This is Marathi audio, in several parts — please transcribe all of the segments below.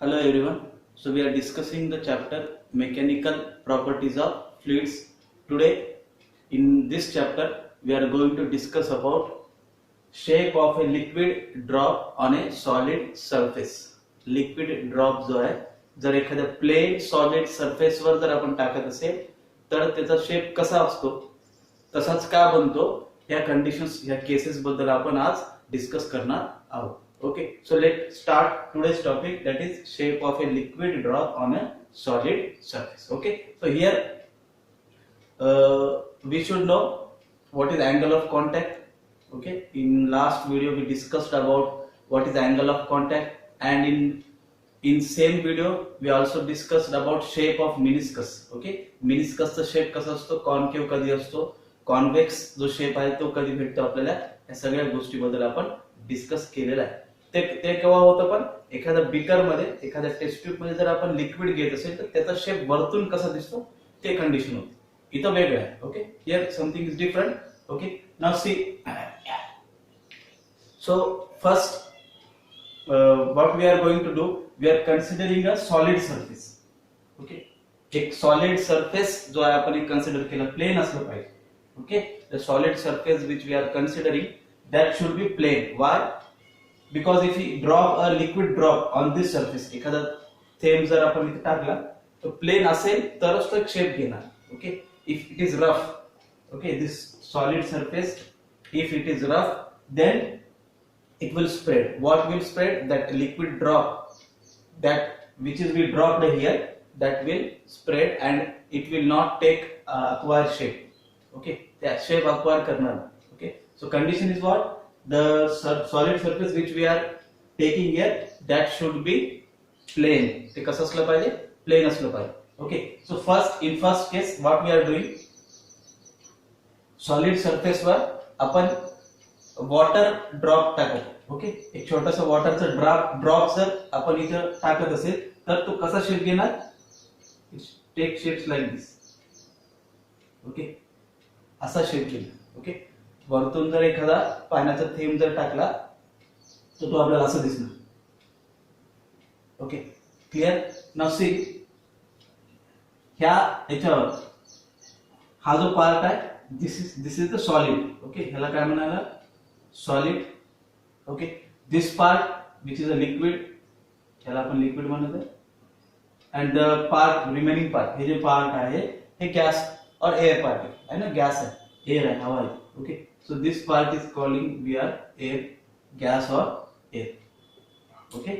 Hello everyone. So we are discussing the chapter mechanical properties of fluids. Today in this chapter we are going to discuss about shape of a liquid drop on a solid surface. Liquid drop जो आहे जर एखाद्या प्लेन सॉलिड सरफेस वर जर आपण टाकत असेल तर त्याचा शेप कसा असतो तसाच का बनतो या कंडिशन्स या केसेस बद्दल आपण आज डिस्कस करणार आहोत. Okay, so let's start today's topic, that is shape of a liquid drop on a solid surface. Okay, so here we should know what is angle of contact. Okay, in last video we discussed about what is angle of contact, and in same video we also discussed about shape of meniscus. Okay, meniscus चा shape कसा असतो, कॉन्केव कधी असतो, कॉन्वेक्स जो शेप आहे तो कधी भेटतो आपल्याला, या सगळ्या गोष्टी बद्दल आपण डिस्कस केलेला आहे. ते केव्हा होतं, पण एखाद्या बीकर मध्ये एखाद्या टेस्ट ट्यूब मध्ये जर आपण लिक्विड घेत असेल तर त्याचा शेप वरतून कसा दिसतो ते कंडिशन होते. इथं वेगळं आहे. Okay, here something is different. Okay, now see. So first what we are going to do, we are considering a solid surface. Okay, एक सॉलिड सरफेस जो आहे आपण कन्सिडर केला प्लेन असलं पाहिजे. Okay, the solid surface which we are considering that should be plane. Why? Because if we drop a liquid drop on this surface, एखादा थेंब जर आपण इथे टाकला तो प्लेन असेल तरच तो एक शेप घेणार. Okay, if it is rough, okay, this solid surface, if it is rough, then it will spread. What will spread? That liquid drop, that which is we dropped here, that will spread and it will not take acquire shape. Okay, that shape acquire करणार. So condition is what? The solid surface which we are taking here, that should be plane. ते कसं असलं पाहिजे? Plane असलं पाहिजे. Okay. So in first case what we are doing? Solid surface वर आपण water drop टाकतो. Okay. एक छोटासा वॉटरचा ड्रॉप जर आपण इथं टाकत असेल तर तो कसा शेप घेणार? Take shapes like this. Okay. असा शेप घेणार. Okay. वरतून जर एखादा पाण्याचा थेंब जर टाकला तर तो आपल्याला असं दिसणार. Okay, clear. नाउ सी, ह्या याच्यावर हा जो पार्ट आहे दिस इज द सॉलिड. ओके, ह्याला काय म्हणाला? Solid. Okay, this part which is a liquid, ह्याला आपण लिक्विड म्हणतो. And the part remaining part, हे जे पार्ट आहे हे गॅस और एअर पार्ट आहे ना, गॅस आहे, एअर आहे, हवा आहे. Okay, so this part is calling we are air, gas or air. Okay,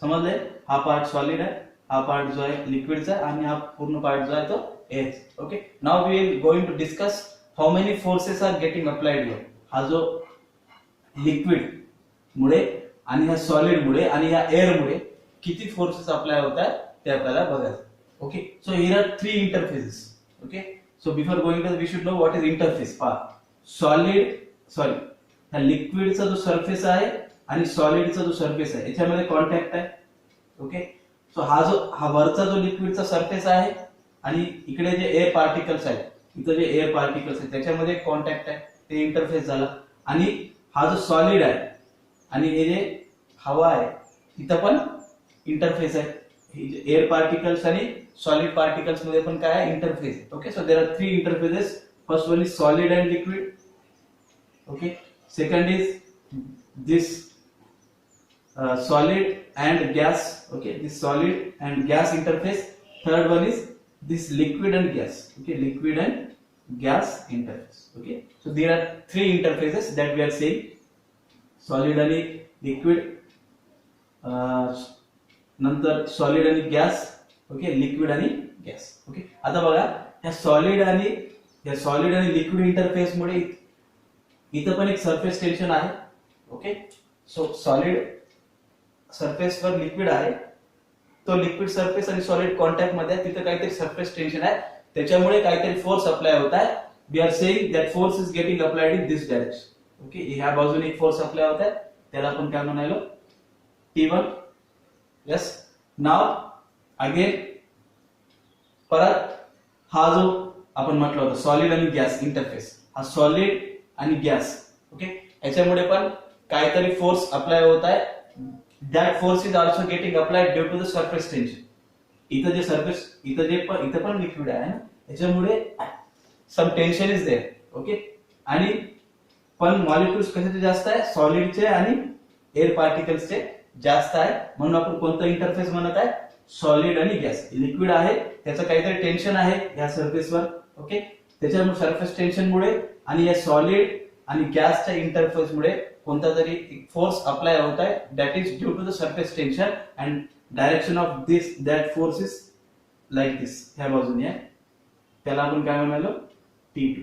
समजले? हा पार्ट सॉलिड आहे, हा पार्ट जो आहे लिक्विडचा आहे आणि हा पूर्ण पार्ट जो आहे तो air. Okay, now we will going to discuss how many forces are getting applied here. हा जो लिक्विड मुळे आणि ह्या सॉलिड मुळे आणि ह्या एअर मुळे किती फोर्सेस अप्लाय होत आहेत ते आपल्याला बघायचं. Okay, so here are 3 interfaces. Okay, so before going to we should know what is interface. ह्या लिक्विडचा जो सरफेस आहे आणि सॉलिडचा जो सरफेस आहे याच्यामध्ये कॉन्टॅक्ट आहे. ओके, सो हा वरचा जो लिक्विडचा सरफेस आहे आणि इकडे जे एअर पार्टिकल्स आहेत, इथं जे एअर पार्टिकल्स आहेत त्याच्यामध्ये कॉन्टॅक्ट आहे, ते इंटरफेस झाला. आणि हा जो सॉलिड आहे आणि हे जे हवा आहे तिथं पण इंटरफेस आहे. एअर पार्टिकल्स आणि सॉलिड पार्टिकल्स मध्ये पण काय आहे? इंटरफेस आहे. Okay, so there are 3 interfaces. First one is solid and liquid. Okay. Second is this solid and gas. Okay, this solid and gas interface. Third one is this liquid and gas. Okay, liquid and gas interface. Okay, so there are 3 interfaces that we are saying: solid and liquid, नंतर solid and gas. Okay, liquid and gas. Okay, आता बघा ह्या solid आणि लिक्विड इंटरफेस मुळे इथं पण एक सरफेस टेन्शन आहे. ओके, सो सॉलिड सरफेस वर लिक्विड आहे, तो लिक्विड सरफेस आणि सॉलिड कॉन्टॅक्ट मध्ये आहे, तिथं काहीतरी सरफेस टेन्शन आहे, त्याच्यामुळे काहीतरी फोर्स अप्लाय होत आहे. We are saying that force is getting applied in this direction. Okay, ह्या बाजूने एक फोर्स अप्लाय होत आहे, त्याला आपण काय म्हणालो? T1. यस. नाव अगेन परत हा जो आपण म्हटलं होतं सॉलिड आणि गॅस इंटरफेस, हा सॉलिड आणि गॅस. ओके, याच्यामुळे पण काहीतरी फोर्स अप्लाय होत आहे that force is also getting applied due to the surface tension. इथं जे surface इथं पण लिक्विड आहे ना, त्याच्यामुळे some tension is there. Okay, आणि पण मॉलिक्युल्स कशाचे जास्त आहे, सॉलिडचे आणि एअर पार्टिकल्सचे जास्त आहे, म्हणून आपण कोणता इंटरफेस म्हणत आहे, सॉलिड आणि गॅस. लिक्विड आहे त्याचं काहीतरी टेन्शन आहे या सरफेसवर. ओके, त्याच्यामुळे सरफेस टेन्शनमुळे आणि या सॉलिड आणि गॅसच्या इंटरफेसमुळे कोणता तरी फोर्स अप्लाय होत आहे, that is due to the surface tension and direction of this that force is like this. ह्या बाजूने आहे, त्याला आपण काय म्हणालो, T2.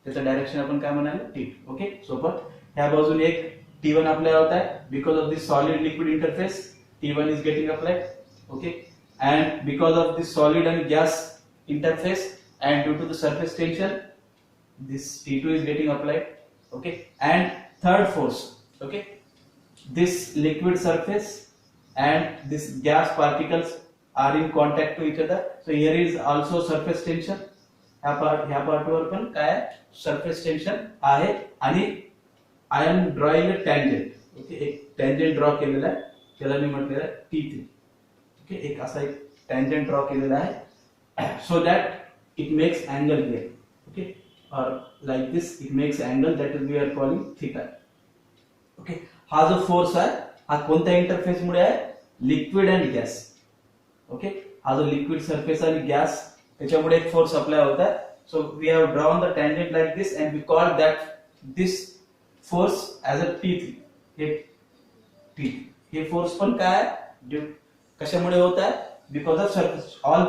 त्याचं डायरेक्शन आपण काय म्हणालो, T2. ओके, सोबत ह्या बाजूने एक T1 अप्लाय होत आहे because of this solid liquid interface. T1 is getting applied. Okay, and because of this solid and gas interface and due to the surface tension, this T2 is getting applied. Okay, and third force, okay, this liquid surface and this gas particles are in contact to each other, so here is also surface tension. ह्या पार्ट वर पण काय सरफेस टेन्शन आहे, आणि I am drawing a tangent. Okay, एक टँजेंट ड्रॉ केलेला आहे, त्याला मी म्हटलेलं आहे T3. ओके, एक असा एक टँजेंट ड्रॉ केलेला आहे, so that it makes angle here. Okay, और like this it makes angle, that is we are calling theta. Okay, हा जो फोर्स आहे हा कोणत्या इंटरफेस मुळे आहे, लिक्विड अँड गॅस. ओके, हा जो लिक्विड सरफेस आणि गॅस त्याच्यामुळे एक फोर्स अप्लाय होत आहे. So we have drawn the tangent like this and we call that this force as a T3. हे फोर्स पण काय कशामुळे होत आहे, because of surface. All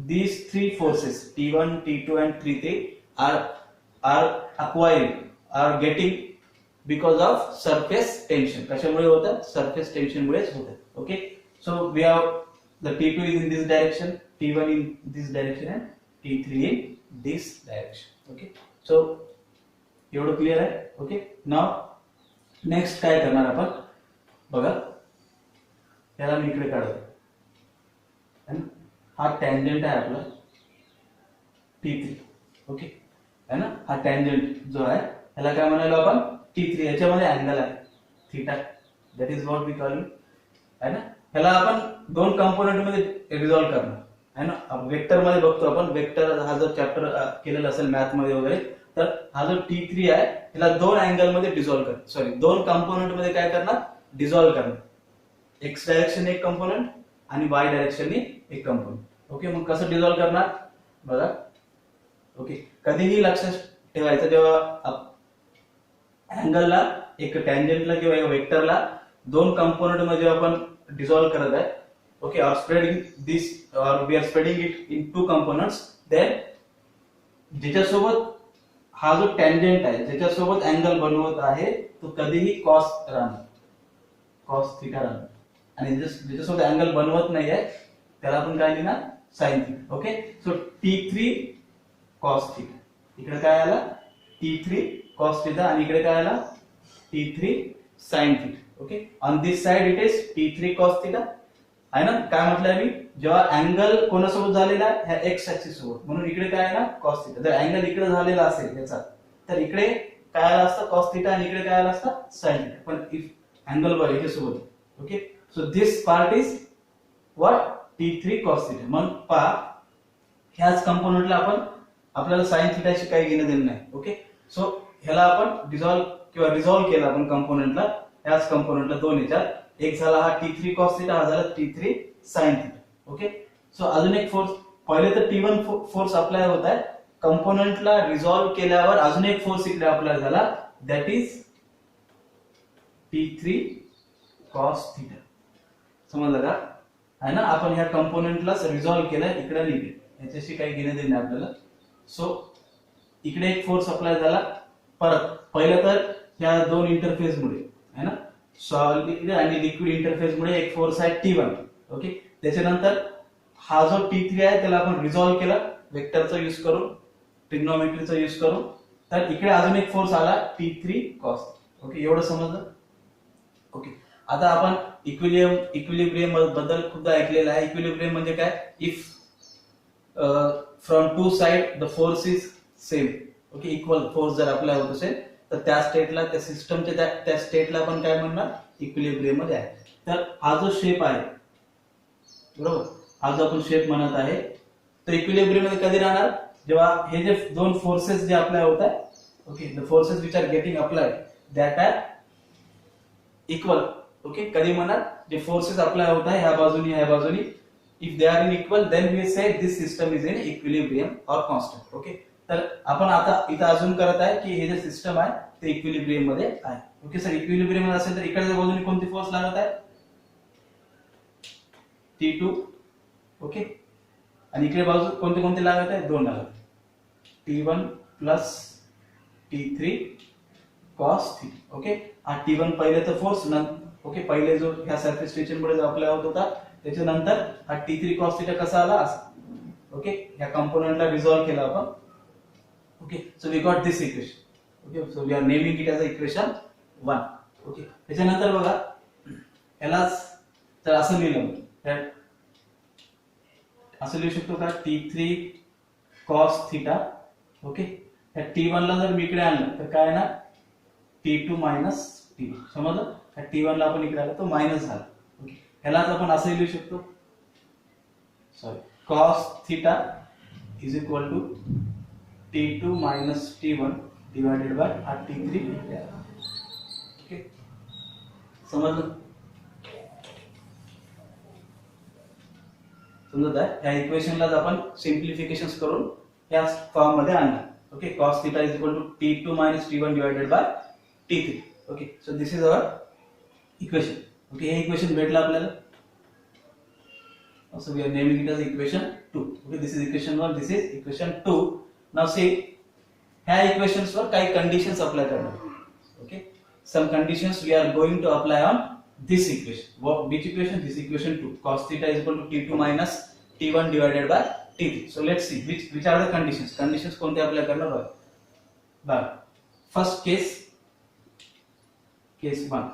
these three forces T1, T2 and T3 are acquiring, are getting because of surface tension. कशामुळे होत आहे, सरफेस टेन्शन मुळेच होत आहे. Okay, so we have the T2 is in this direction, T1 in this direction and T3 in this direction. Okay, so एवढं क्लिअर आहे. ओके, नाव नेक्स्ट काय करणार आपण बघा, याला मी इकडे काढतो. हा टँजेंट आहे आपला T3. ओके, है ना, हा टँजेंट जो आहे याला काय म्हणालो आपण, T3. याच्यामध्ये अँगल आहे theta, that is what we call it, है ना. ह्याला आपण दोन कंपोनेंट मध्ये रिझॉल्व्ह करणार आहे ना. वेक्टर मध्ये बघतो आपण, वेक्टर हा जर चॅप्टर केलेला असेल मॅथ मध्ये वगैरे, तर हा जो T3 आहे त्याला दोन अँगल मध्ये डिझॉल्व्ह करणार, सॉरी दोन कंपोनेंट मध्ये काय करणार, डिझॉल्व्ह करणार. एक्स डायरेक्शन एक कंपोनेंट आणि वाय डायरेक्शन एक कंपोनेंट. ओके, मग कसं डिझॉल्व्ह करणार बघा. ओके, कधीही लक्षात ठेवायचं, जेव्हा अँगलला एक टँजेंटला किंवा वेक्टरला दोन कंपोनेंट मध्ये आपण डिझॉल्व्ह करत आहे, ओके, और स्प्रेडिंग दिस, और we are spreading it in two components, then ज्याच्यासोबत हा जो टँजेंट आहे ज्याच्यासोबत अँगल बनवत आहे तो कधीही कॉस राहणार, कॉस थीटा राहणार, आणि ज्याच्यासोबत अँगल बनवत नाही आहे त्याला आपण काय लिहिणार, sine theta. Okay, so T3 cos theta, इकडे काय आला T3 कॉस थीटा, आणि इकडे काय आला T3 sine theta. Okay, on this side it is T3 cos theta, आहे ना. काय म्हटलंय मी, जेव्हा अँगल कोणासोबत झालेला आहे, ह्या एक्स ऍक्सिस सोबत, म्हणून इकडे काय आहे ना cos थीटा. जर अँगल इकडे झालेला असेल याचा, तर इकडे काय आला असतं cos थीटा, आणि इकडे काय आला असतं sin थीटा. पण इफ अँगल वर याच्या सोबत, okay, so this part is what, T3 cos theta. मग पहा ह्याच कंपोनेंटला आपण, आपल्याला sin थीटाशी काही घेणं देणं नाही. ओके, सो ह्याला आपण डिझॉल्व्ह किंवा रिझॉल्व्ह केला आपण कंपोनेंटला, ह्याच कंपोनेंटला दोन याच्यात, एक झाला हा T3 cos थीटा, हा झाला T3 sin theta. Okay, so अजून एक फोर्स, पहिले तर T1 फोर्स अप्लाय होत आहे, कंपोनेंटला रिझॉल्व्ह केल्यावर अजून एक फोर्स इकडे अप्लाय झाला, that is T3 cos theta. समजलं का, आहे ना. आपण ह्या कंपोनेंटला रिझॉल्व्ह केलं, इकडे लिहिले, याच्याशी काही घेणं देणं आपल्याला. सो इकडे एक फोर्स अप्लाय झाला, परत पहिलं तर ह्या दोन इंटरफेस मुळे, है ना, सॉलिड आणि लिक्विड इंटरफेस मुळे एक फोर्स आहे T1. ओके, त्याच्यानंतर हा जो T3 आहे त्याला आपण रिझॉल्व्ह केला वेक्टरचा यूज करून, ट्रिग्नोमेट्रीचा यूज करून, तर इकडे अजून एक फोर्स आला T3 cos. ओके, एवढं समजलं. ओके, आता आपण इक्विलिब्रियम बद्दल खूपदा ऐकलेलं आहे. इक्विलिब्रियम म्हणजे काय, if from two side the force is same, okay, equal force जर अप्लाय होत असेल तर त्या स्टेटला, त्या सिस्टमच्या त्या स्टेटला आपण काय म्हणणार, इक्विलिब्रियम मध्ये आहे. तर हा जो शेप आहे बरोबर, हा जो आपण शेप म्हणत आहे तो इक्विलिब्रियम मध्ये कधी राहणार, जेव्हा हे जे दोन फोर्सेस जे अप्लाय होत आहे, okay, the forces which are getting apply that are equal. Okay, कधी म्हणणार, जे फोर्सेस अप्लाय होत आहे ह्या बाजूनी ह्या बाजूनी, if they are in equal then we say this system is in equilibrium और कॉन्स्टंट. ओके, तर आपण आता इथं अजून करत आहे की हे जे सिस्टम आहे ते इक्विलिब्रियम मध्ये आहे. ओके सर, इक्विलिब्रियम मध्ये असेल तर इकडच्या बाजूने कोणती फोर्स लागत आहे, T2. ओके, आणि इकडे बाजू कोणते कोणते लागत आहे, दोन लागत, T1 plus T3 cos θ. Okay, हा T1 पहिले तर फोर्स, ओके, पहिले जो ह्या सरफेस टेन्शन मुळे जो अप्लाय होत होता त्याच्यानंतर हा T3 cos θ कसा आला असा. ओके, ह्या कंपोनेंटला रिझॉल्व केला आपण. Okay, so we got this equation. Okay, so we are naming it as a equation 1. Okay, त्याच्यानंतर बघा यालाच तर असं लिहिलं, असं लिहू शकतो का, T3 cos θ. ओके, या T1 ला जर मी इकडे आणलं तर काय ना, T2 मायनस T1. समजलं, या T1 ला आपण इकडे आला तो मायनस झाला. ओके, ह्यालाच आपण असं लिहू शकतो, sorry, cos θ is equal to T2 minus T1 divided by T3. Okay, समजलं, समजत आहे. या इक्वेशनलाच आपण सिम्प्लिफिकेशन्स करून या फॉर्म मध्ये आणलं. Okay, cos θ is equal to T2 minus T1 divided by T3. Okay, so this is our equation. Okay, हे इक्वेशन भेटलं आपल्याला. So we are naming it as equation 2. Okay, this is equation 1, this is equation 2. Now see, ह्या इक्वेशन्स वर काही कंडिशन्स अप्लाय करणार. Okay, some conditions we are going to apply on this equation. Which equation? This equation 2. Cos θ is equal to T2 minus T1 divided by T3. So let's see which are the conditions. Conditions कोणते अप्लाय करणार बघा. बघा, फर्स्ट केस 1.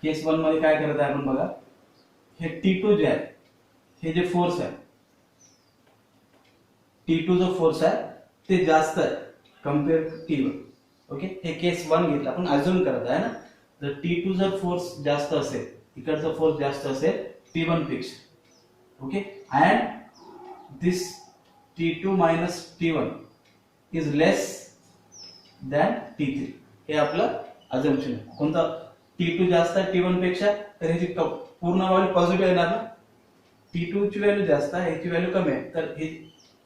केस 1 मध्ये काय करत आहे आपण बघा, हे T2 जे आहे, हे जे फोर्स आहे, T2 जो फोर्स आहे ते जास्त आहे कम्पेअर टू T1. ओके, हे केस 1 घेतला आपण, अज्युम करत आहे ना, जर T2 जर फोर्स जास्त असेल, इकडचा फोर्स जास्त असेल T1 पेक्षा. Okay, and this T2 minus T1 is less than T3. हे आपलं अजम्पशन आहे. कोणता, T2 जास्त आहे T1 पेक्षा, तर ह्याची पूर्ण व्हॅल्यू पॉझिटिव्ह येणार ना. T2 ची व्हॅल्यू जास्त आहे, ह्याची व्हॅल्यू कमी आहे, तर हे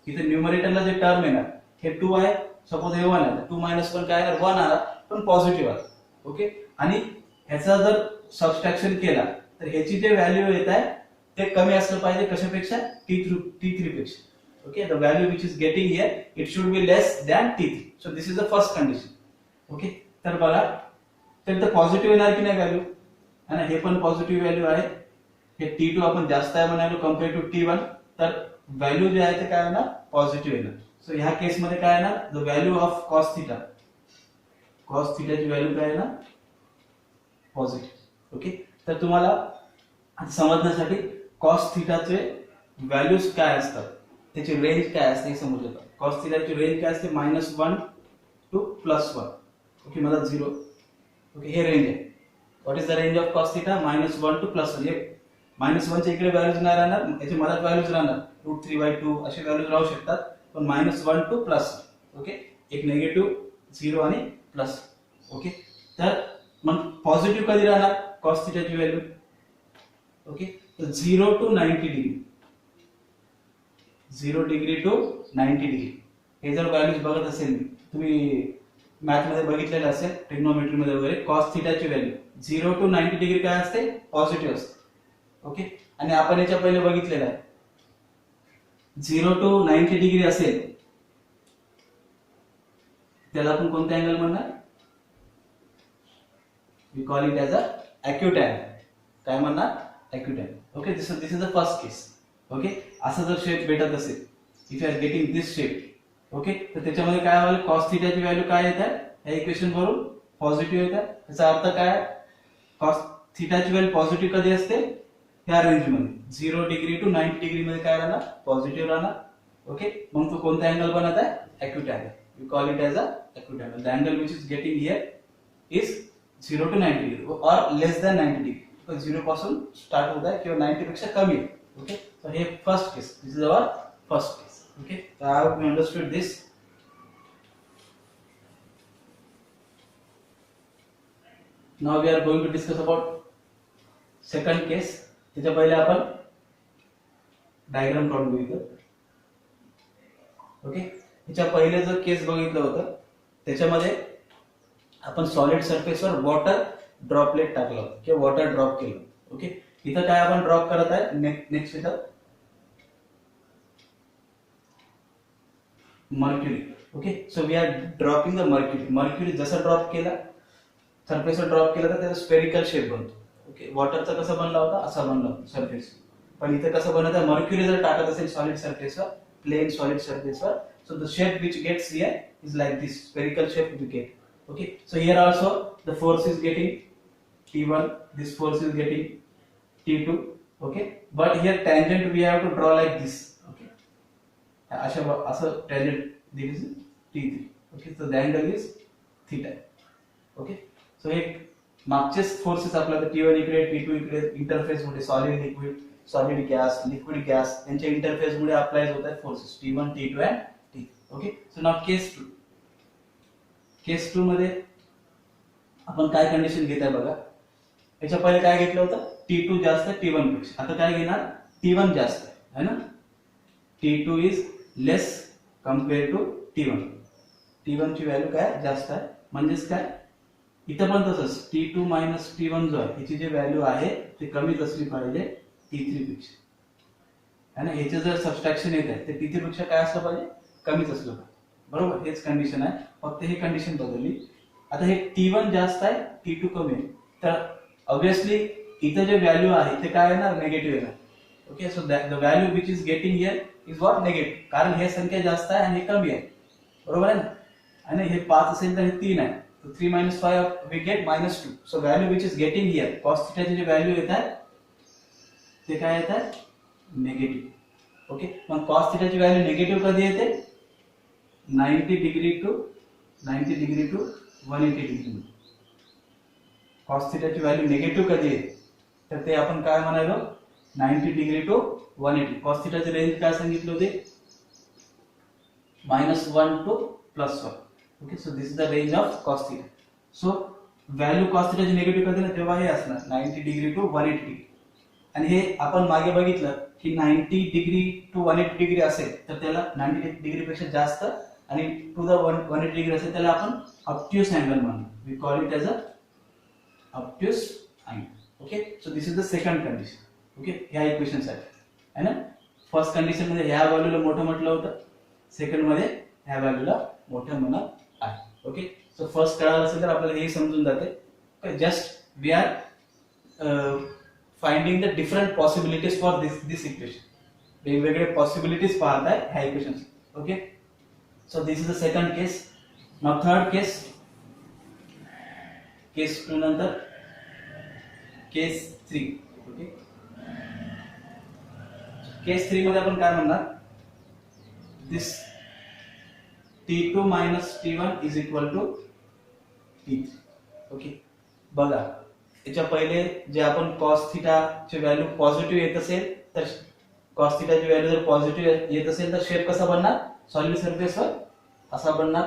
इथे न्यूमरेटरला जे टर्म येणार हे 2 आहे, सपोज हे 1 आहे, 2 मायनस 1 काय येणार, 1 आला, पण पॉझिटिव्ह आला. ओके, आणि ह्याचा जर सबस्ट्रॅक्शन केला तर ह्याची जे व्हॅल्यू येत आहे ते कमी असलं पाहिजे कशापेक्षा, T3 पेक्षा. Okay, the value which is getting here it should be less than T3. So this is the first condition. Okay, तर बघा, तर पॉझिटिव्ह येणार की नाही व्हॅल्यू, आणि हे पण पॉझिटिव्ह व्हॅल्यू आहे. हे T2 आपण जास्त आहे म्हणालो कम्पेअर टू T1, तर व्हॅल्यू जे आहे ते काय येणार, पॉझिटिव्ह येणार. सो ह्या केस मध्ये काय येणार, द व्हॅल्यू ऑफ cos θ ची व्हॅल्यू काय येणार, पॉझिटिव्ह. ओके, तर तुम्हाला समजण्यासाठी cos θ चे व्हॅल्यूज काय असतात, त्याची रेंज काय असते हे समजलं. cos θ ची रेंज काय असते, -1 टू +1. ओके, मला 0. ओके, हे रेंज आहे. What is the range of cos θ, -1 to +1. हे -1 च्या इकडे व्हॅल्यूज नाही राहणार, याच्या मधात व्हॅल्यूज राहणार, √3/2 असे व्हॅल्यूज राहू शकतात, पण -1 टू +1. ओके, एक निगेटिव्ह 0 आणि प्लस. ओके, तर मग पॉझिटिव्ह कधी राहणार cos θ ची व्हॅल्यू. ओके, तर 0 to 90 degree, 0 degree to 90 degree हे जर व्हॅल्यूज बघत असेल, तुम्ही मॅथ मध्ये बघितलेलं असेल, ट्रिग्नोमेट्री मध्ये वगैरे, cos θ ची व्हॅल्यू 0 टू 90 डिग्री काय असते, पॉझिटिव्ह असते. ओके, आणि आपण याच्या पहिले बघितलेलं आहे, 0 टू 90 डिग्री असेल त्याला आपण कोणता अँगल म्हणणार, we call it as a acute angle. काय म्हणणार, acute angle. Okay, this is the first case. Okay, असं जर शेप भेटत असेल, if you are getting this shape, okay, तर त्याच्यामध्ये काय होईल, cos θ ची व्हॅल्यू काय येत आहे, या इक्वेशन वरून पॉझिटिव्ह येत आहे. याचा अर्थ काय, cos θ ची व्हॅल्यू पॉझिटिव्ह कधी असते, या रेंज मध्ये 0 डिग्री टू 90 डिग्री मध्ये काय राहणार, पॉझिटिव्ह राहणार. ओके, मग तो कोणता अँगल बनत आहे, acute angle. We call it as a acute angle. The angle which is getting here is 0 to 90 degree और लेस दॅन 90 डिग्री. 0 पासून स्टार्ट होत आहे किंवा 90 पेक्षा कमी आहे. ओके, तर हे first case, this is our first case. Okay, so I hope you understood this. Now we are going to discuss about second case. त्याच्या पहिले आपण डायग्राम काढून घेऊया. ओके, त्याच्या पहिले जो केस बघितलं होतं त्याच्यामध्ये आपण सॉलिड सरफेसवर वॉटर ड्रॉपलेट टाकलं होतं किंवा वॉटर ड्रॉप केलं. ओके, इथं काय आपण ड्रॉप करत आहे, नेक्स्ट इथं mercury. Okay, so we are dropping the mercury. Mercury जसं ड्रॉप केला सरफेसवर ड्रॉप केला तर त्याचा स्पेरिकल शेप बनतो. ओके, वॉटरचा कसा बनला होता, असा बनला होता सरफेस. पण इथे कसं बनत आहे, मर्क्युरी जर टाकत असेल सॉलिड सरफेसवर, प्लेन सॉलिड सरफेसवर, so the shape which gets here is like this spherical shape we get. Okay, so here also the force is getting T1, this force is getting T2. Okay, but here tangent we have to draw like this. Okay, असा tangent, this is T3. Okay, so the angle is theta. Okay, so हे मागचेच फोर्सेस आपल्याला T1 इकडे T2 इकडे इंटरफेस मध्ये solid liquid, solid gas, liquid gas यांच्या इंटरफेस मध्ये अप्लाय होत आहेत forces T1, T2 and T3. Okay, so now case 2. Case 2 मध्ये आपण काय कंडिशन घेत आहे बघा. याच्या पहिले काय घेतलं होतं, T2 जास्त आहे T1 पेक्षा. आता काय घेणार, T1 जास्त आहे ना, T2 is less compare to T1. T1 ची व्हॅल्यू काय जास्त आहे, म्हणजेच काय इथं पण तसंच T2 मायनस T1 जो आहे ह्याची जी व्हॅल्यू आहे ती कमीच असली पाहिजे T3 पेक्षा. आणि ह्याचे जर सबस्ट्रॅक्शन येत आहे ते T3 पेक्षा काय असलं पाहिजे, कमीच असलं पाहिजे. बरोबर, हेच कंडिशन आहे, फक्त ही कंडिशन बदलली. आता हे T1 जास्त आहे T2 कमी आहे, तर ऑब्विसली इथं जे व्हॅल्यू आहे ते काय येणार, निगेटिव्ह येणार. Okay, so the value which is getting here is what, negative, कारण हे संख्या जास्त आहे आणि हे कमी आहे. बरोबर आहे ना, आणि हे 5 असेल तर हे 3 आहे, तर 3 minus 5 we get -2. So value which is getting here cos थीटाचे जे व्हॅल्यू येत आहे ते काय येत आहे, निगेटिव्ह. ओके, मग cos थीटाची व्हॅल्यू निगेटिव्ह कधी येते, 90 डिग्री टू 180 डिग्री. cos थीटाची व्हॅल्यू निगेटिव्ह कधी येते, तर ते आपण काय म्हणालो, 90 डिग्री टू 180. cos थीटाची रेंज काय सांगितली होती, -1 to +1. Okay, so this is the range of cos theta. So value cos थीटाची negative कधी ना, तेव्हा हे असणार 90 डिग्री टू 180 डिग्री. आणि हे आपण मागे बघितलं की 90 डिग्री टू 180 डिग्री असेल तर त्याला 90 डिग्री पेक्षा जास्त आणि टू द 180 डिग्री असेल त्याला आपण ऑब्ट्यूस अँगल म्हणतो. We call it as a obtuse angle. Okay, so this is the second condition. Okay, ह्या इक्वेशन साठी आहे ना. फर्स्ट कंडिशन मध्ये ह्या व्हॅल्यूला मोठं म्हटलं होतं, सेकंड मध्ये ह्या व्हॅल्यूला मोठं म्हणत आहे. ओके, सो फर्स्ट कळालं असेल तर आपल्याला हे समजून जाते, just we are finding the different possibilities for this equation. वेगवेगळे पॉसिबिलिटीज पाहत आहे ह्या equation. Okay, so this is the second case. Now third case, case 2 नंतर केस 3. ओके, केस 3 मध्ये आपण काय म्हणणार, दिस T2 minus T1 is equal to T3. Okay, बघा याच्या पहिले जे आपण cos थीटा ची व्हॅल्यू पॉझिटिव्ह येत असेल तर cos थीटा ची व्हॅल्यू जर पॉझिटिव्ह येत असेल तर शेप कसा बनणार, सॉलिड सरफेसवर असा बनणार.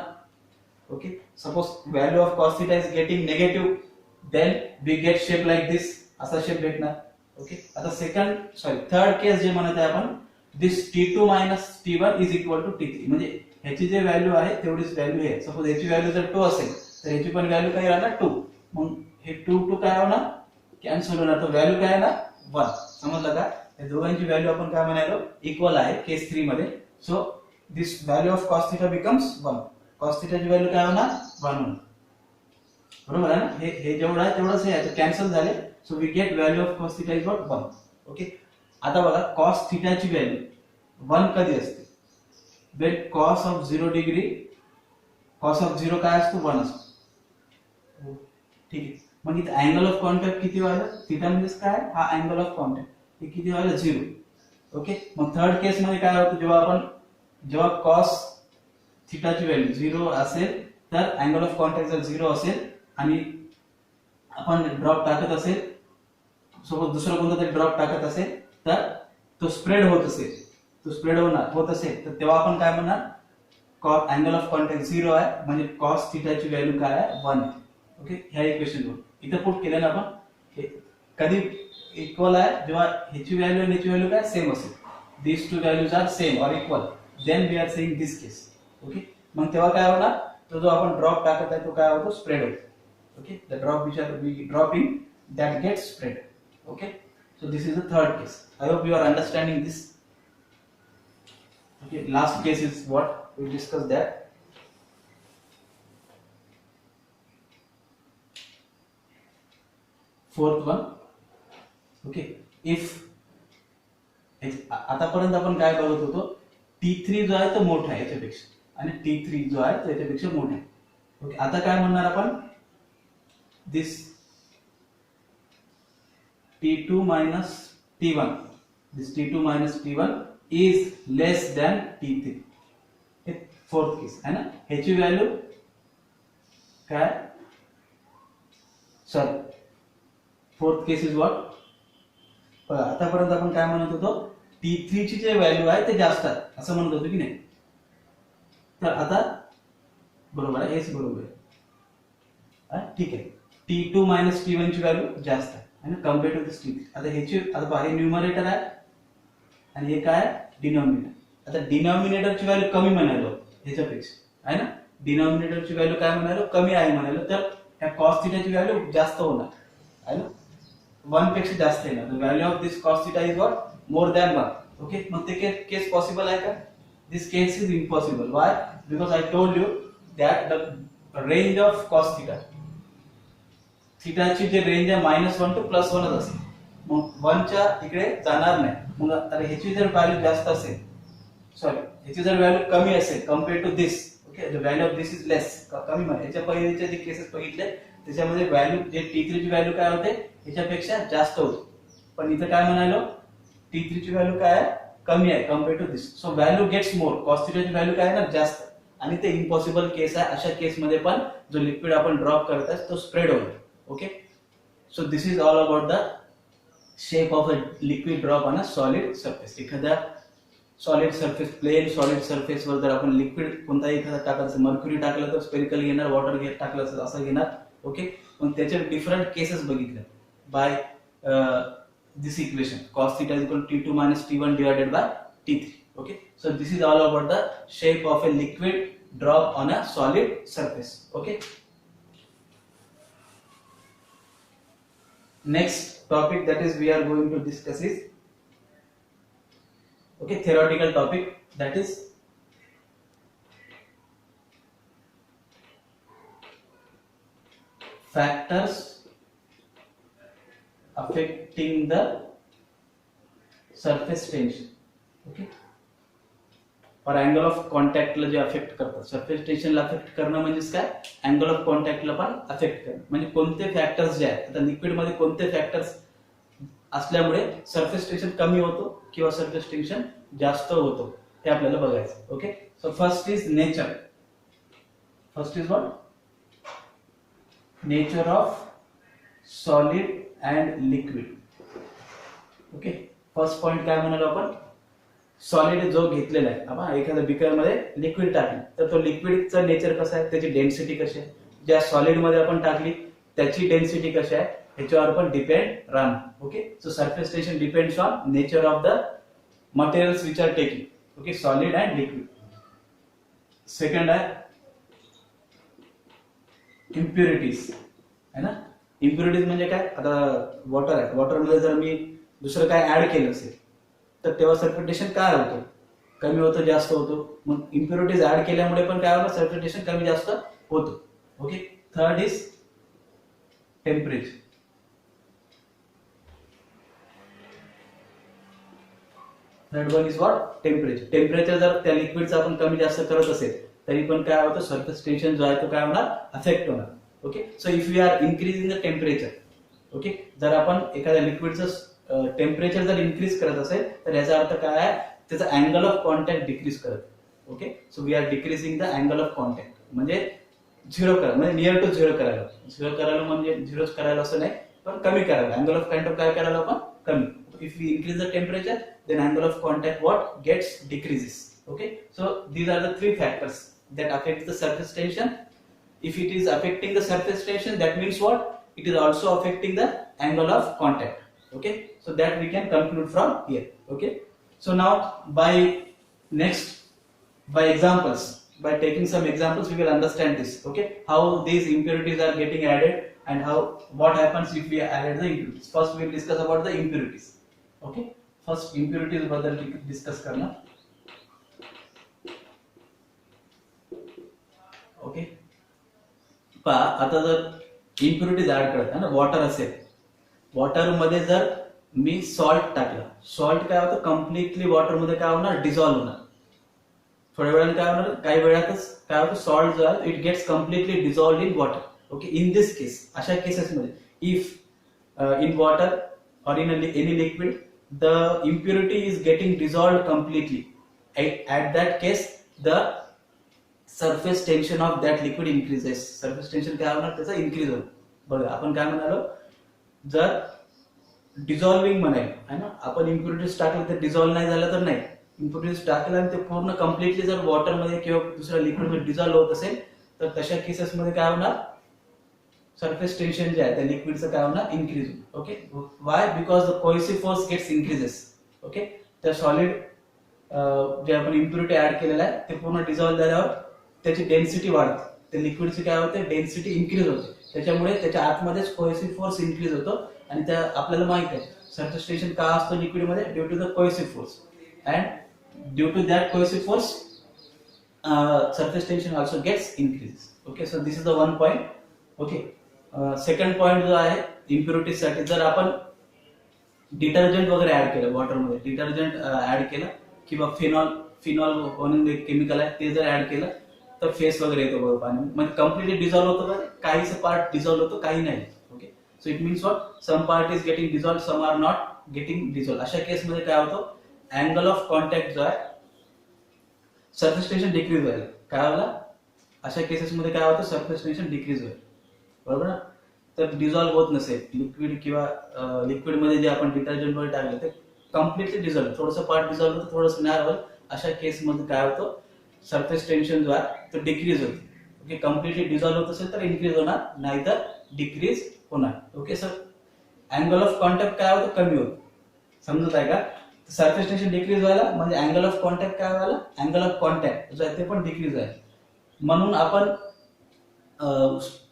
Okay, suppose value of cos theta is getting negative, then we get shape like this, असा शेप भेटणार. ओके, आता थर्ड केस जे म्हणत आहे आपण, दिस T2 minus T1 is equal to T3. म्हणजे ह्याची जे व्हॅल्यू आहे तेवढीच व्हॅल्यू आहे. सपोज ह्याची व्हॅल्यू जर 2 असेल तर ह्याची पण व्हॅल्यू काय राहणार, 2. मग हे 2 काय होणार, कॅन्सल होणार, तर व्हॅल्यू काय येणार, 1. समजलं का, या दोघांची व्हॅल्यू आपण काय म्हणालो, इक्वल आहे केस 3 मध्ये. So this value of cos theta becomes 1. cos थीटाची व्हॅल्यू काय होणार, 1 होणार. बरोबर आहे ना, हे जेवढं आहे तेवढंच हे आहे, कॅन्सल झाले. So we get value of cos theta is what, 1. Okay, आता बघा cos थीटाची व्हॅल्यू 1 कधी असते, when cos of 0 degree, cos of 0 काय असतो, 1 असतो. ठीक आहे, मग इथे अँगल ऑफ कॉन्टॅक्ट किती व्हायला, थीटा म्हणजेच काय, हा अँगल ऑफ कॉन्टॅक्ट, हे किती व्हायला, 0. ओके, मग थर्ड केस मध्ये काय होतं, जेव्हा cos थीटाची व्हॅल्यू 0 असेल तर अँगल ऑफ कॉन्टॅक्ट जर 0 असेल आणि आपण ड्रॉप टाकत असेल, सपोज दुसरं कोणतं तरी ड्रॉप टाकत असेल, तर तो स्प्रेड होत असेल, तो स्प्रेड होत असेल, तर तेव्हा आपण काय म्हणणार, अँगल ऑफ कॉन्टॅक्ट 0 आहे, म्हणजे कॉस थिटाची व्हॅल्यू काय आहे 1. ओके, ह्या इक्वेशनवर इथे पुट केलं ना आपण, कधी इक्वल आहे जेव्हा ह्याची व्हॅल्यू आणि ह्याची व्हॅल्यू काय सेम असेल, these two values are same or equal, then we are saying this case. Okay, मग तेव्हा काय होणार, तो जो आपण ड्रॉप टाकत आहे तो काय होतो, स्प्रेड होतो. Okay, the drop which we drop in that gets spread. Okay, so this is the third case. I hope you are understanding this. Okay, last case is what we discussed that. Fourth one. Okay, if आतापर्यंत आपण काय बघत होतो, T3 जो आहे तो मोठा आहे याच्यापेक्षा, आणि T3 जो आहे तो याच्यापेक्षा मोठा आहे. ओके, आता काय म्हणणार आपण, दिस T2 minus T1, this T2 minus T1 is less than T3. हे फोर्थ केस आहे ना, ह्याची व्हॅल्यू काय, sorry fourth case is what, आतापर्यंत आपण काय म्हणत होतो, T3 ची जे व्हॅल्यू आहे ते जास्त आहे असं म्हणत होतो की नाही. तर आता बरोबर आहे, हेच बरोबर आहे. ठीक आहे, T2 minus T1 ची व्हॅल्यू जास्त आहे ना कम्पेअर टू दिस T3. आता ह्याची, आता हे न्यूमरेटर आहे आणि हे काय डिनॉमिनेटर. आता डिनॉमिनेटरची व्हॅल्यू कमी म्हणालो ह्याच्यापेक्षा आहे ना, डिनॉमिनेटरची व्हॅल्यू काय म्हणालो, कमी आहे म्हणालो, तर ह्या कॉस थिटाची व्हॅल्यू जास्त होणार आहे ना, 1 पेक्षा जास्त येणार. The value of this cos theta is what, more than 1. Okay, मग ते केस पॉसिबल आहे का, this case is impossible. Why, because I told you that the range of cos theta, थिटाची जे रेंज आहे -1 to +1 असेल, मग 1 च्या इकडे जाणार नाही. मग आता ह्याची जर व्हॅल्यू जास्त असेल, सॉरी ह्याची जर व्हॅल्यू कमी असेल compare to this, okay, the value of this is less, कमी म्हणजे याच्या पहिलेचे जे केसेस बघितले त्याच्यामध्ये व्हॅल्यू जे T3 ची व्हॅल्यू काय होते ह्याच्यापेक्षा जास्त होते, पण इथं काय म्हणालो, T3 ची व्हॅल्यू काय आहे, कमी आहे compare to this, so value gets more, cos थिटाची व्हॅल्यू काय आहे ना जास्त, आणि ते इम्पॉसिबल केस आहे. अशा केस मध्ये पण जो लिक्विड आपण ड्रॉप करत आहे तो स्प्रेड होईल. Okay, so this is all about the shape of a liquid drop on a solid surface. एखाद्या solid surface, plane solid surface वर जर आपण लिक्विड कोणताही एखादा टाकायचं, मर्क्युरी टाकलं तर स्पेरिकल घेणार, वॉटर टाकलं तर असं घेणार. ओके, मग त्याचे डिफरंट केसेस बघितले by this equation, cos theta is equal to T2 minus T1 divided by T3. Okay, so this is all about the shape of a liquid drop on a solid surface. Okay, next topic that is we are going to discuss is, okay, theoretical topic, that is factors affecting the surface tension. Okay, और अँगल ऑफ कॉन्टॅक्टला जे अफेक्ट करतात, सरफेस टेन्शनला अफेक्ट करणं म्हणजेच काय, अँगल ऑफ कॉन्टॅक्टला पण अफेक्ट करणं, म्हणजे कोणते फॅक्टर्स जे आहेत, आता लिक्विड मध्ये कोणते फॅक्टर्स असल्यामुळे सरफेस टेन्शन कमी होतो किंवा सरफेस टेन्शन जास्त होतो हे आपल्याला बघायचं. Okay, so first is nature, first is what, nature of solid and liquid. Okay, first point काय म्हणालो आपण, सॉलिड जो घेतलेला आहे, आपण एखाद्या बिकर मध्ये लिक्विड टाकली तर तो लिक्विडचं नेचर कसं आहे, त्याची डेन्सिटी कशी आहे, ज्या सॉलिड मध्ये आपण टाकली त्याची डेन्सिटी कशी आहे ह्याच्यावर पण डिपेंड राहणार. Okay, so surface tension depends on nature of the materials which are taking. Okay, solid and liquid. Second आहे इम्प्युरिटीज, है ना. इम्प्युरिटीज म्हणजे काय, आता वॉटर आहे, वॉटर मध्ये जर मी दुसरं काय ऍड केलं असेल तर तेव्हा सरफेस टेन्शन काय होतं, कमी होतं जास्त होतो. मग इम्प्युरिटीज ऍड केल्यामुळे पण काय होतं, सरफेस टेन्शन कमी जास्त होतं. Okay, third is temperature. Third one is what, temperature. Temperature जर त्या लिक्विडचं आपण कमी जास्त करत असेल तरी पण काय होतं, सरफेस टेन्शन जो आहे तो काय होणार, अफेक्ट होणार. Okay, so if you are increasing the temperature, okay, जर आपण एखाद्या लिक्विडचं टेम्परेचर जर इन्क्रीज करत असेल तर याचा अर्थ काय आहे, त्याचा अँगल ऑफ कॉन्टॅक्ट डिक्रीज करत. Okay, so we are decreasing the angle of contact, म्हणजे झिरो करा म्हणजे नियर टू झिरो करायला. झिरो करायला म्हणजे झिरोच करायला असं नाही, पण कमी करायला. अँगल ऑफ कॉन्टॅक्ट काय करायला आपण कमी. If we increase the temperature then angle of contact what gets decreases. Okay, so these are the three factors that affect the surface tension. If it is affecting the surface tension, that means what, it is also affecting the angle of contact. Okay, so that we can conclude from here. Okay, so now by examples, by taking some examples, we will understand this. Okay, how these impurities are getting added and how what happens if we added the impurities. First we will discuss about the impurities. Okay, first impurities बद्दल डिस्कस करणार. ओके, पहा आता जर इम्प्युरिटीज ऍड करत आहे ना, वॉटर असेल, वॉटर मध्ये जर मी सॉल्ट टाकलं, सॉल्ट काय होतं, कम्प्लिटली वॉटर मध्ये काय होणार, डिझॉल्व्ह होणार. थोड्या वेळाने काय होणार, काही वेळातच काय होतं, सॉल्ट जो आहे it gets completely dissolve in water. Okay, in this case, अशा केसेस मध्ये if in water or in any liquid the impurity is getting dissolved completely, at that case the surface tension of that liquid increases. surface tension काय होणार, त्याचा इन्क्रीज होईल. बघा आपण काय म्हणालो, जर डिझॉल्विंग म्हणाल आहे ना, आपण इम्प्युरिटीज टाकलं तर डिझॉल्व्ह नाही झालं तर नाही, इम्प्युरिटीज टाकलं आणि ते पूर्ण कम्प्लिटली जर वॉटर मध्ये किंवा दुसऱ्या लिक्विड मध्ये डिझॉल्व्ह होत असेल तर तशा केसेस मध्ये काय होणार, सरफेस टेन्शन जे आहे त्या लिक्विडचं काय होणार, इन्क्रीज होईल. Okay, why, because the cohesive force gets increases. Okay, त्या सॉलिड जे आपण इम्प्युरिटी ऍड केलेला आहे ते पूर्ण डिझॉल्व्ह झाल्यावर त्याची डेन्सिटी वाढते, त्या लिक्विडची काय होते, डेन्सिटी इन्क्रीज होते, त्याच्यामुळे त्याच्या आतमध्येच कोहेसिव्ह फोर्स इन्क्रीज होतो. आणि त्या आपल्याला माहित आहे सरफेस टेन्शन का असतो लिक्विड मध्ये, due to the cohesive force, and due to that cohesive force surface tension also gets increase. Okay, so this is the one point. Okay, second point जो आहे इम्प्युरिटीज साठी, जर आपण डिटर्जंट वगैरे ऍड केलं वॉटरमध्ये, डिटर्जंट ऍड केलं किंवा फिनॉल म्हणून एक केमिकल आहे ते जर ऍड केलं तर फेस वगैरे येतो बघा पाणी, म्हणजे कम्प्लिटली डिझॉल्व्ह होतो, काहीच पार्ट डिझॉल्व्ह होतो, काही नाही. Okay, so it means what, some part is getting dissolve, some are not getting dissolve. अशा केसमध्ये काय होतं, अँगल ऑफ कॉन्टॅक्ट जो आहे, सरफेस टेन्शन डिक्रीज व्हायला काय होला, अशा केसेसमध्ये काय होतं, सरफेस टेन्शन डिक्रीज होईल. बरोबर ना, तर डिझॉल्व्ह होत नसेल लिक्विड किंवा लिक्विड मध्ये जे आपण डिटर्जंट वगैरे टाकलं ते कम्प्लिटली डिझॉल्व्ह, थोडंसं पार्ट डिझॉल्व्ह होतं, थोडंसं नाही होईल. अशा केसमध्ये काय होतं, सरफेस टेन्शन जो आहे तो डिक्रीज होतो. ओके, कम्प्लिटली डिझॉल्व्ह होत असेल तर इन्क्रीज होणार, नाही तर डिक्रीज होणार. Okay sir, angle of contact काय होतं, कमी होतं. समजत आहे का, सरफेस टेन्शन डिक्रीज व्हायला म्हणजे अँगल ऑफ कॉन्टॅक्ट काय व्हायला, अँगल ऑफ कॉन्टॅक्ट जो आहे ते पण डिक्रीज आहे. म्हणून आपण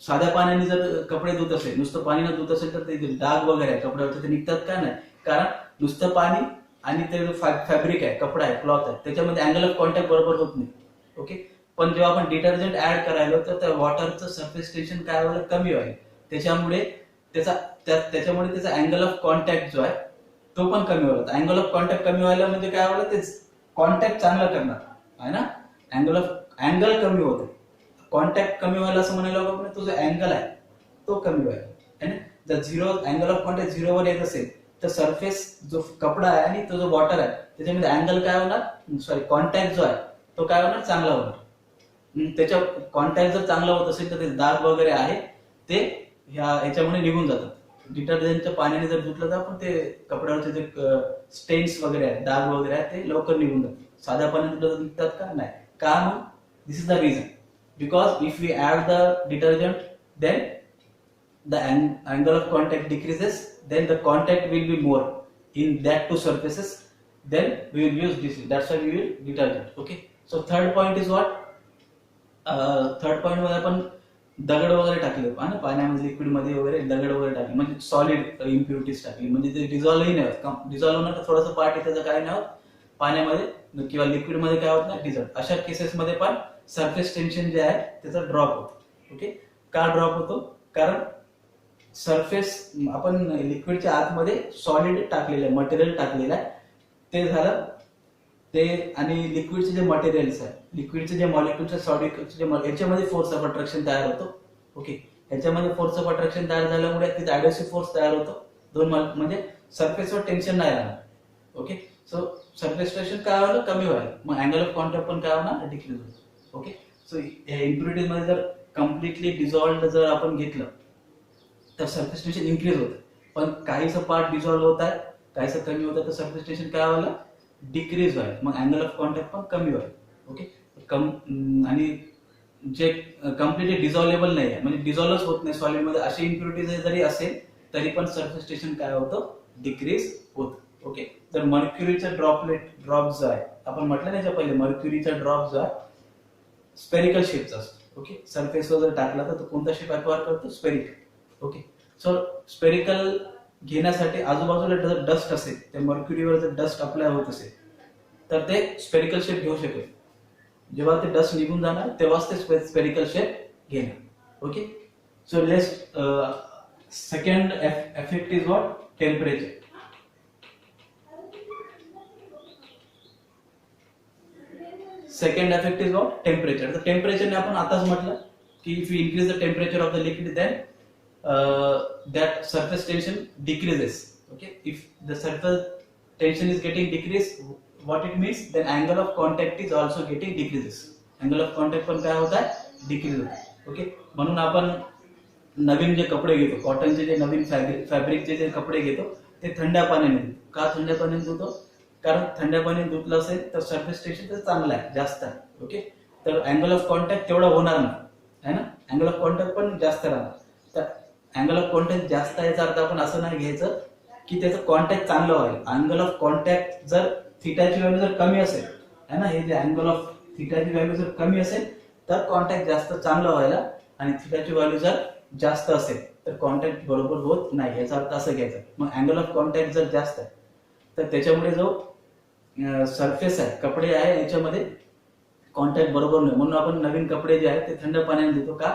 साध्या पाण्याने जर कपडे धुत असेल, नुसतं पाणी न धुत असेल तर ते डाग वगैरे आहे कपड्यावरचे ते निघतात का, नाही, कारण नुसतं पाणी आणि ते जो फॅब्रिक आहे, कपडा आहे, क्लॉथ आहे, त्याच्यामध्ये अँगल ऑफ कॉन्टॅक्ट बरोबर होत नाही. ओके, पण जेव्हा आपण डिटर्जंट ऍड करायलो तर त्या वॉटरचं सरफेस टेन्शन काय व्हायला, कमी व्हायला, त्याच्यामुळे त्याचा अँगल ऑफ कॉन्टॅक्ट जो आहे तो पण कमी व्हायला. अँगल ऑफ कॉन्टॅक्ट कमी व्हायला म्हणजे काय व्हायला, ते कॉन्टॅक्ट चांगला करणार आहे ना, अँगल कमी होतं, कॉन्टॅक्ट कमी व्हायला असं म्हणायला आपण, तो जो अँगल आहे तो कमी व्हायला आहे ना. जर झिरो अँगल ऑफ कॉन्टॅक्ट झिरोवर येत असेल तर सरफेस जो कपडा आहे आणि तो जो वॉटर आहे त्याच्यामध्ये अँगल काय होणार, सॉरी कॉन्टॅक्ट जो आहे तो काय होणार, चांगला होणार. त्याच्या कॉन्टॅक्ट जर चांगला होत असेल तर ते दाग वगैरे आहे ते ह्याच्यामुळे निघून जातात. डिटर्जंटच्या पाण्याने जर धुतलं तर आपण ते कपड्यावरचे जे स्टेन्स वगैरे आहेत, दाग वगैरे आहेत ते लवकर निघून जातात. साध्या पाण्याने धुतलं निघतात का, नाही. का मग, this is the reason, because if we add the detergent then the angle of contact decreases, then the contact will be more in that two surfaces, then we will use this, that's why we will detergent. Okay, so third point is what, third point मध्ये आपण दगड वगैरे टाकले पाण्यामध्ये, लिक्विड मध्ये वगैरे दगड वगैरे टाकले म्हणजे सॉलिड इम्प्युरिटीज टाकली, म्हणजे ते डिझॉल्व्हही नाही होत, डिझॉल्व्ह होणार तर थोडंसं पार्ट आहे त्याचं काय नाही होत, पाण्यामध्ये किंवा लिक्विड मध्ये काय होत नाही, डिझॉल्व्ह. अशा केसेस मध्ये पण सरफेस टेन्शन जे आहे त्याचा ड्रॉप होतो. ओके, का ड्रॉप होतो, कारण सरफेस आपण लिक्विडच्या आतमध्ये सॉलिड टाकलेलं आहे, मटेरियल टाकलेलं आहे, ते झालं ते, आणि लिक्विडचे जे मटेरियल्स आहे, लिक्विडचे जे मॉलिक्युल्स सॉलिडचे याच्यामध्ये फोर्स ऑफ अट्रॅक्शन तयार होतो. ओके, ह्याच्यामध्ये फोर्स ऑफ अट्रॅक्शन तयार झाल्यामुळे तिथे ऍडव्हर्सिव्ह फोर्स तयार होतो, दोन म्हणजे सरफेसवर टेन्शन नाही राहणार. ओके, सो सरफेस टेन्शन काय व्हायला, कमी व्हायला, मग अँगल ऑफ कॉन्टॅक्ट पण काय होणार, डिक्रीज होतो. ओके, सो इम्प्युरिटीज मध्ये जर कम्प्लिटली डिझॉल्व्ड जर आपण घेतलं तर सरफेस टेन्शन इन्क्रीज होतं, पण काहीचं पार्ट डिझॉल्व्ह होत आहे, काहीचं कमी होत आहे, तर सरफेस टेन्शन काय व्हायला, डिक्रीज व्हायला, मग अँगल ऑफ कॉन्टॅक्ट पण कमी व्हायला. ओके, आणि जे कम्प्लिटली डिझॉल्वेबल नाही आहे, म्हणजे डिझॉल्वच होत नाही सॉलिड मध्ये, अशी इम्प्युरिटीज जरी असेल तरी पण सरफेस टेन्शन काय होतं, डिक्रीज होतं. ओके, तर मर्क्युरीचा ड्रॉप जो आहे, आपण म्हटलं नाही पहिले, मर्क्युरीचा ड्रॉप जो आहे स्पेरिकल शेपचा असतो. ओके, सरफेसवर जर टाकला तर तो कोणता शेप ऍक्वायर करतो, स्पेरिकल. ओके, सो स्पेरिकल घेण्यासाठी आजूबाजूला जर डस्ट असेल, त्या मर्क्युरीवर जर डस्ट अप्लाय होत असेल तर ते स्पेरिकल शेप घेऊ शकेल. जेव्हा ते डस्ट निघून जाणार तेव्हाच ते स्पेरिकल शेप घेणार. Okay, so second effect is what, temperature. Second effect is what, temperature. तर टेम्परेचरने आपण आताच म्हटलं की if you increase the temperature of the liquid then that surface tension decreases. Okay, if the surface tension is getting decreased, what it means, then angle of contact is also getting decreases. Angle of contact पण काय होत आहे, डिक्रीज होत आहे. ओके, म्हणून आपण नवीन जे कपडे घेतो, कॉटनचे जे नवीन फॅब्रिकचे जे कपडे घेतो ते थंड पाण्याने धुतो. का थंड पाण्याने धुतो, कारण थंड पाण्याने धुतलं असेल तर सरफेस टेन्शन तर चांगलं आहे, जास्त आहे. ओके, तर अँगल ऑफ कॉन्टॅक्ट तेवढा होणार नाही, है ना, अँगल ऑफ कॉन्टॅक्ट पण जास्त राहणार. तर अँगल ऑफ कॉन्टॅक्ट जास्त याचा अर्थ आपण असं नाही घ्यायचं की त्याचं कॉन्टॅक्ट चांगलं व्हायला. अँगल ऑफ कॉन्टॅक्ट जर थिटाची व्हॅल्यू जर कमी असेल, है ना, हे जे अँगल ऑफ थिटाची व्हॅल्यू जर कमी असेल तर कॉन्टॅक्ट जास्त चांगलं व्हायला, आणि थिटाची व्हॅल्यू जर जास्त असेल तर कॉन्टॅक्ट बरोबर होत नाही, याचा अर्थ असं घ्यायचा. मग अँगल ऑफ कॉन्टॅक्ट जर जास्त आहे तर त्याच्यामुळे जो सरफेस आहे, कपडे आहे, याच्यामध्ये कॉन्टॅक्ट बरोबर नाही. म्हणून आपण नवीन कपडे जे आहेत ते थंड पाण्याने धुतो. का,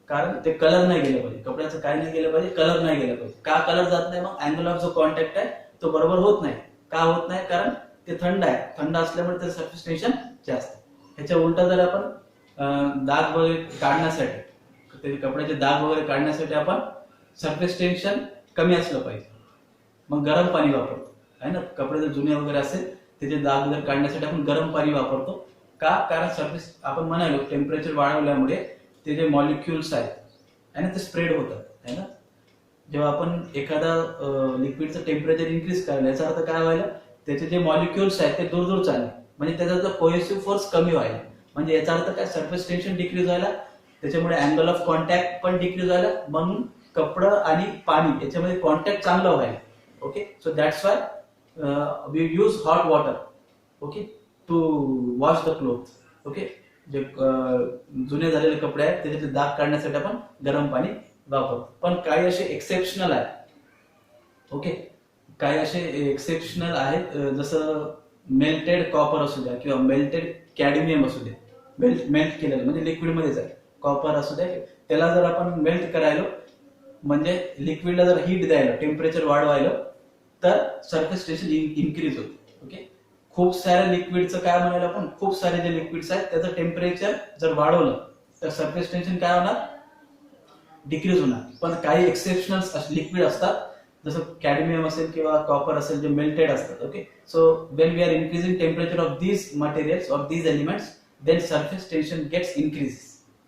कारण ते कलर नाही गेलं पाहिजे, कपड्याचं काय नाही गेलं पाहिजे, कलर नाही गेलं पाहिजे. का कलर जात नाही, मग अँगल ऑफ जो कॉन्टॅक्ट आहे तो बरोबर होत नाही. का होत नाही, कारण ते थंड आहे, थंड असल्यामुळे ते सरफेस टेन्शन जास्त. ह्याच्या उलटा जर आपण दाग वगैरे काढण्यासाठी, ते कपड्याचे दाग वगैरे काढण्यासाठी आपण सरफेस टेन्शन कमी असलं पाहिजे, मग गरम पाणी वापरतो, आहे ना. कपडे जर जुने वगैरे असेल त्याचे दाग वगैरे काढण्यासाठी आपण गरम पाणी वापरतो. का, कारण सरफेस आपण म्हणालो टेम्परेचर वाढवल्यामुळे ते जे मॉलिक्युल्स आहेत, है ना, ते स्प्रेड होतात, है ना. जेव्हा आपण एखादा लिक्विडचं टेम्परेचर इन्क्रीज करायला, याचा अर्थ काय व्हायला, त्याचे जे मॉलिक्युल्स आहेत ते दूर दूर चालले, म्हणजे त्याचा जो कोहेसिव्ह फोर्स कमी व्हायला, म्हणजे याचा अर्थ काय, सरफेस टेन्शन डिक्रीज व्हायला, त्याच्यामुळे अँगल ऑफ कॉन्टॅक्ट पण डिक्रीज व्हायला, म्हणून कपडं आणि पाणी याच्यामध्ये कॉन्टॅक्ट चांगलं व्हायला. Okay, so that's why we use hot water, okay, to wash the cloth. Okay, जे जुने झालेले कपडे आहेत त्याचे दाग काढण्यासाठी आपण गरम पाणी वापरतो. पण काही असे एक्सेप्शनल आहेत. ओके, काही असे एक्सेप्शनल आहेत, जसं मेल्टेड कॉपर असू द्या किंवा मेल्टेड कॅडमियम असू द्या, मेल्ट केलेलं म्हणजे लिक्विड मध्येच आहे, कॉपर असू द्या, त्याला जर आपण मेल्ट करायलो, म्हणजे लिक्विडला जर हीट द्यायला, टेम्परेचर वाढवायला, तर सरफेस टेन्शन इन्क्रीज होते. ओके, खूप साऱ्या लिक्विडचं काय म्हणायला आपण, खूप सारे जे लिक्विड्स आहेत त्याचं टेम्परेचर जर वाढवलं तर सरफेस टेन्शन काय होणार, डिक्रीज होणार. पण काही एक्सेप्शनल लिक्विड असतात, जसं कॅडमियम असेल किंवा कॉपर असेल, जे मेल्टेड असतात. Okay, so when we are increasing temperature of these materials, of these elements, then surface tension gets increase.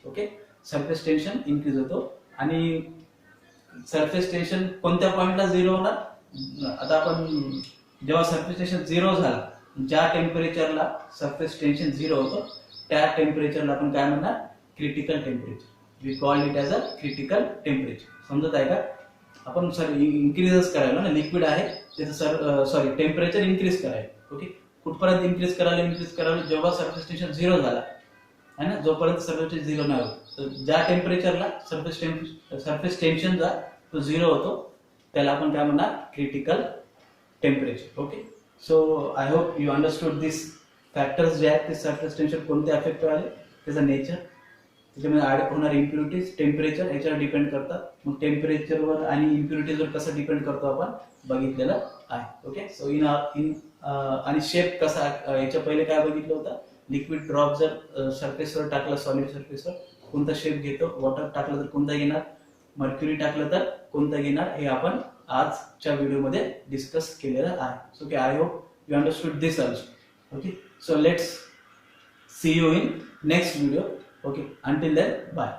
Okay, surface tension increase होतो. आणि सरफेस टेन्शन कोणत्या पॉइंटला झिरो होणार, आता आपण जेव्हा सरफेस टेन्शन झिरो झाला, ज्या टेम्परेचरला सरफेस टेन्शन झिरो होतं त्या टेम्परेचरला आपण काय म्हणणार, critical temperature. We call it as a critical temperature. समजत आहे का, आपण सर इन्क्रीजच करायला ना, लिक्विड आहे त्याचं टेम्परेचर इन्क्रीज करायला. ओके, कुठपर्यंत इन्क्रीज करायला, जेव्हा सरफेस टेन्शन झिरो झाला, है ना, जोपर्यंत सरफेस टेन्शन झिरो नाही होत, तर ज्या टेम्परेचरला सरफेस टेन्शन जा तो झिरो होतो त्याला आपण काय म्हणणार, critical temperature. Okay, so I hope you understood this factors जे आहेत ते सरफेस टेन्शन कोणते अफेक्ट व्हायला, त्याचं नेचर, त्याच्यामध्ये ऍड होणारे इम्प्युरिटीज, टेम्परेचर याच्यावर डिपेंड करतात. मग टेम्परेचरवर आणि इम्प्युरिटीजवर कसं डिपेंड करतो आपण बघितलेलं आहे. ओके, सो आणि शेप कसा, याच्या पहिले काय बघितलं होतं, लिक्विड ड्रॉप जर सरफेसवर टाकला, सॉलिड सरफेसवर कोणता शेप घेतो, वॉटर टाकलं तर कोणता घेणार, मर्क्युरी टाकलं तर कोणता घेणार, हे आपण आजच्या व्हिडिओमध्ये डिस्कस केलेलं आहे. So okay, I hope you understood this also. Okay, so let's see you in next video. Okay, until then, bye.